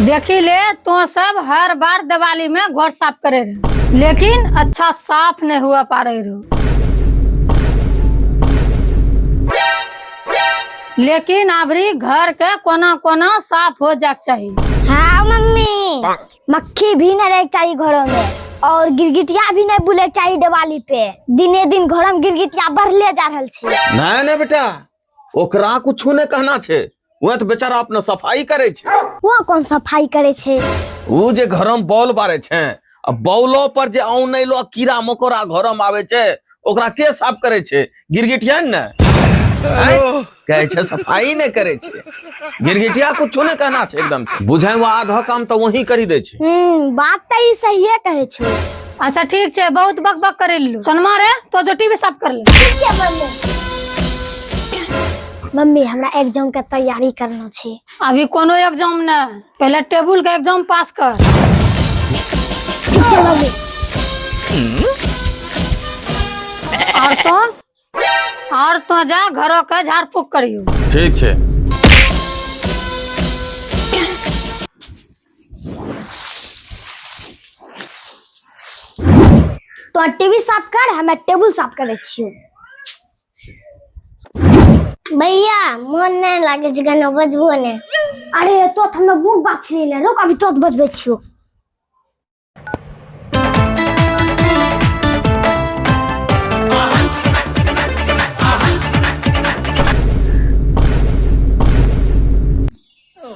देखी ले तो सब हर बार दिवाली में घर साफ करे रहे, लेकिन अच्छा साफ नहीं हुआ पा रहे रहो। लेकिन अबरी घर के कोना कोना साफ हो जाके चाहिए। हाँ मम्मी, मक्खी भी न रहे चाहिए घरों में और गिरगिटिया भी नहीं बुले चाहिए। दिवाली पे दिने दिन घर में गिरगिटिया बढ़ले जा रहा छे। नहीं बेटा, ओकरा कुछ नहीं कहना छे, वो तो बेचारा अपना सफाई करे छे। वो कौन सफाई करे छे? वो जे घर में बॉल बारे छे, अब बॉलो पर जे औनैलो कीड़ा मकोड़ा घर में आवे छे, ओकरा के साफ करे छे? गिरगिटिया ने कहे छे सफाई नहीं करे छे। गिरगिटिया कुछ नहीं कहना छे, एकदम से बुझाए वो आधा काम तो वही करी दे छे। बात तो ही सही है कहे छे। अच्छा ठीक है, बहुत बक बक करे लो। सनमा रे तो जो टीवी साफ कर ले। ठीक है मम्मी। मम्मी हमरा एग्जाम के तैयारी करना छे। अभी कोनो एग्जाम न, पहले टेबुल का एग्जाम पास कर। ठीक है मम्मी। और तो जा घरों का झाड़ फूक करियो। ठीक छे। तो टीवी साफ कर, हमें टेबुल साफ करे छियो। भैया मन नहीं लागे छै, गाना बजबो ने। अरे तो हमरा बुक बात छले ले, रुक अभी तो बजबै छियो।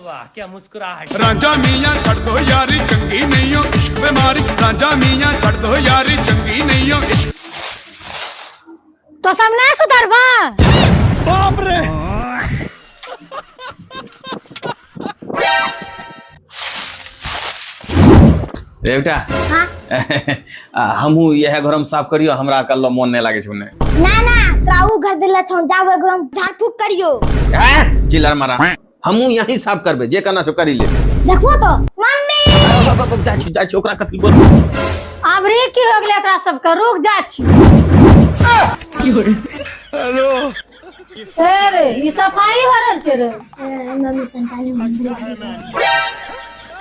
वाह क्या मुस्कुराहट। राजा मियां छड़ दो यारी चंगी नहीं हो इश्क बीमारी। राजा मियां छड़ दो यारी चंगी नहीं हो इश्क। तो सब नहीं सुधरबा। बाप रे। बेटा हां हमहू यह घर में साफ करियो, हमरा कल्लो मन नहीं लागे छने। ना ना त्राऊ घर दिला छौ, जाओ घर में झाड़ फूक करियो। चिल्लार मारा, हमहू यही साफ करबे, जे करना छो करी ले। देखबो तो मम्मी जा छी ओकरा कथि बोल। अब रे की हो गेले एकरा सब के, रुक जा छी। हेलो रे ई सफाई हो रहल छै रे। मम्मी तंताली मंदिर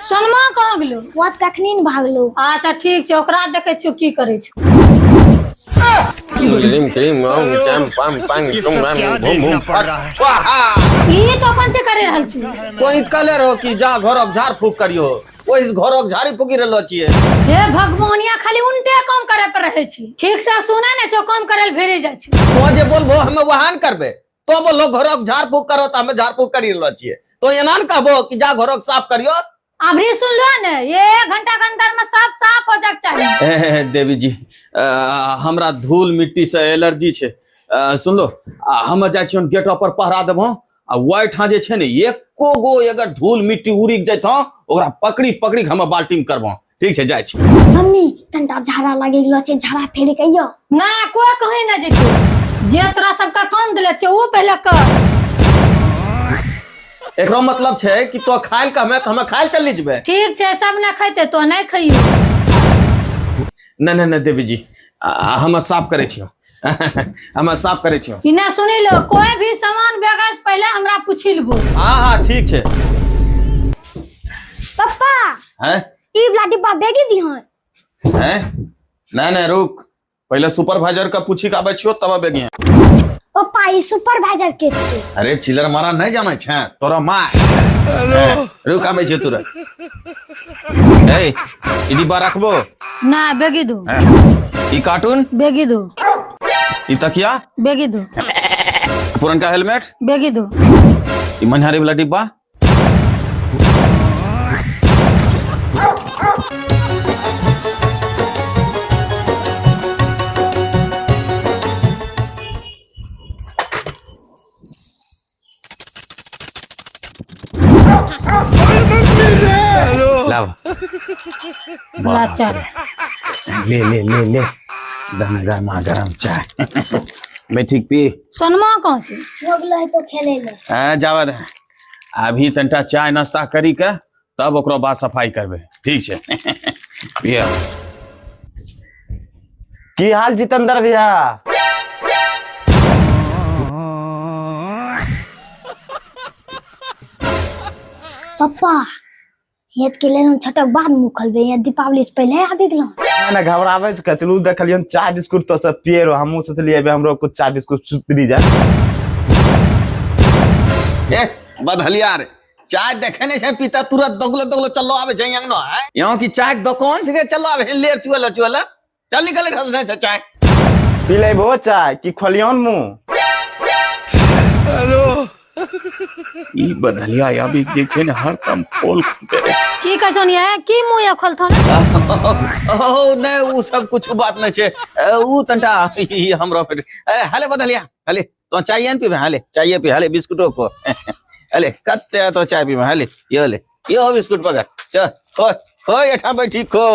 सनमा कहां गेलो? वो कखनी न भागलो। अच्छा ठीक छै, ओकरा देखे छियो की करे छै। लिम क्रीम ओम चम पम पंग तुम बम बम फट स्वाहा। ई तो कौन से करे रहल छी? तो इत कहले रहो कि जा घरक झाड़ फूक करियो, ओ इस घरक झाड़ी फूकी रहलो छिए। हे भगवानिया खाली उनटे काम करे पर रहे छी, ठीक से सुने ने छो, काम करे ल भेरे जाय छी। तो जे बोलबो हमें वहान करबे, तो बोलो घरक झाड़ फूक करो त हमें झाड़ फूक करी रहलो छिए। तो एना न कहबो कि जा घरक साफ करियो। अभी सुन लो ने, ये 1 घंटा के अंदर में सब साफ हो जाक चाहिए। देवी जी, हमरा धूल मिट्टी से एलर्जी छे। सुन लो, हम जाय छियन गेट पर पहरा देबो, आ वाइ ठां जे छे ने एको गो अगर धूल मिट्टी उड़ी जैतो, ओकरा पकड़ी पकड़ी हम बाल्टी में करबो। ठीक छे, जाय छी। मम्मी तंता झाड़ा लागे गेलो छे, झाड़ा फेर कहियो ना कोई कहीं ना जेतो, जे तोरा सबका काम दिले छे वो पहले कर। एकरो मतलब छे कि तो खाइल का हमें, तो हमें खाइल चली जबे। ठीक छे, सब ना खाइते तो नहीं खाइयो। नहीं देवी जी, हम साफ करे छियो। हम साफ करे छियो। इना सुनी लो, कोई भी सामान बेगा से पहले हमरा पूछी लेबो। हां ठीक छे। पापा हैं ई वाला डिब्बा बेगी दिहन। हैं नहीं रुक, पहले सुपरवाइजर का पूछी का आबे छियो तब बेगी। पापा ई सुपरवाइजर के छे। अरे चिल्लर मारा नहीं जाने छे तोरा माँ। रुक आबे छे तुरंत। ए ई डिब्बा रखबो ना, बेगी दो। ई कार्टून बेगी दो। ई तकिया बेगी दो। पुरनका हेलमेट बेगी दो। ई मनहारी वाला डिब्बा। लाव लाचा ले ले ले ले गरमा गरम चाय। मैं ठीक पी। सनमा कौन से हो गेलो है तो खेले ले। जावा दे, अभी तंटा चाय नाश्ता करी के तब ओकरो बाद सफाई करबे। ठीक छे। पिया की हाल जितेंद्र भैया? पापा ये के लेल छटक बाद मुंह खोलबे ये दीपावली से पहले आबि गेलौ ना घबरावे कतलू देखलियन चाय बिस्कुट तो सब पिए रहो हमहू सोचलिए अबे हमरो कुछ चाय बिस्कुट सुतरी जा ए बदहलिया रे चाय देखे नहीं छे पीता तुरंत दगलो चलो आवे छै यंग न है यहाँ की चाय के दुकान छे चलो आवे लेर चुएला चल निकल ढल नहीं छे चाय पी लेबो चाय की खोलियन मुंह ई बदलिया अभी जे छै ने हर तम पोल खुलते रहे छै। की कहछन ये की मुंह ये खोलथन ओ नहीं वो सब कुछ बात नहीं छे ऊ तंटा ई हमरो पे हले बदलिया हले तो चाय न पीबे हले चाय पी हले बिस्कुटो को हले कत्ते तो चाय पीबे हले ये हो बिस्कुट पकड़ चल हो एठा बैठी खो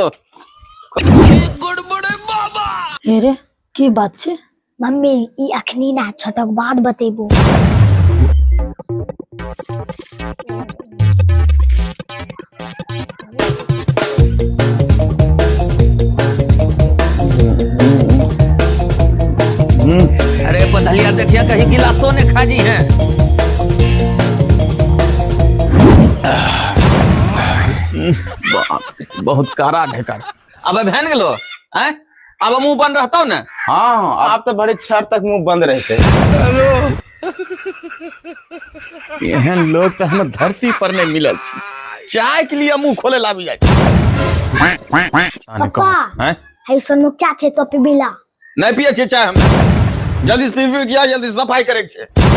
हे रे की बात छे मम्मी ई अखनी ना छटक बाद बतेबो अरे बदलिया देखिए कहीं गिलासों ने खा जी हैं बहुत कारा ढेकर अब बहन गेलो हैं अब मुंह बंद रहता ना हाँ आप तो बड़े क्षण तक मुंह बंद रहते एहन लोग तो हम धरती पर नहीं मिलल छी चाय के लिए मुंह खोले लाबी जाय पापा हैं है सनमुख चा छे तो पीबिला नहीं पिए छे चाय हम जल्दी से पीबे किया जल्दी सफाई करे के छे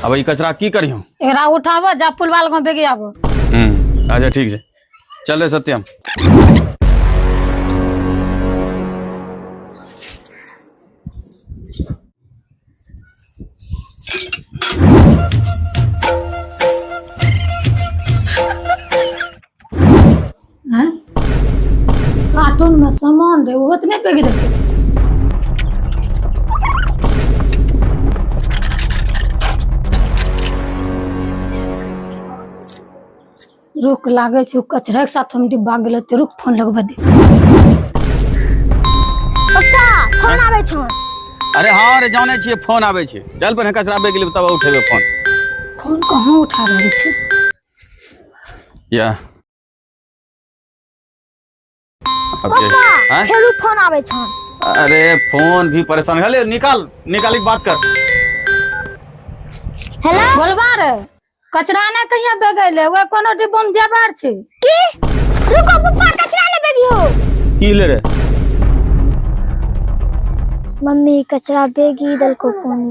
अब ई कचरा की करियो एकरा उठाबो जा फुलवाल गांव बेगे आबो अच्छा ठीक है चल रे सत्यम हैं कार्टून में सामान रे वो इतने बेगे देते रुक लागे छै कचरा के साथ हम डिब्बा गेलो ते रुक फोन लगबे दे पप्पा फोन आबै छन अरे हाँ रे जाने छिए फोन आवे छे चल पर कचरा बेग गेली तब उठेबे फोन फोन कहाँ उठा रहे छे या पप्पा हैं फेरू फोन आबै छन अरे फोन भी परेशान हले निकाली बात कर हेलो बोलबा रे कचरा ने कहिया बेगैले वो कोनो डिब्बा में जेबार छे की रुको पप्पा कचरा ले बेगियो की ले रे मम्मी कचरा बेगी दल को फोन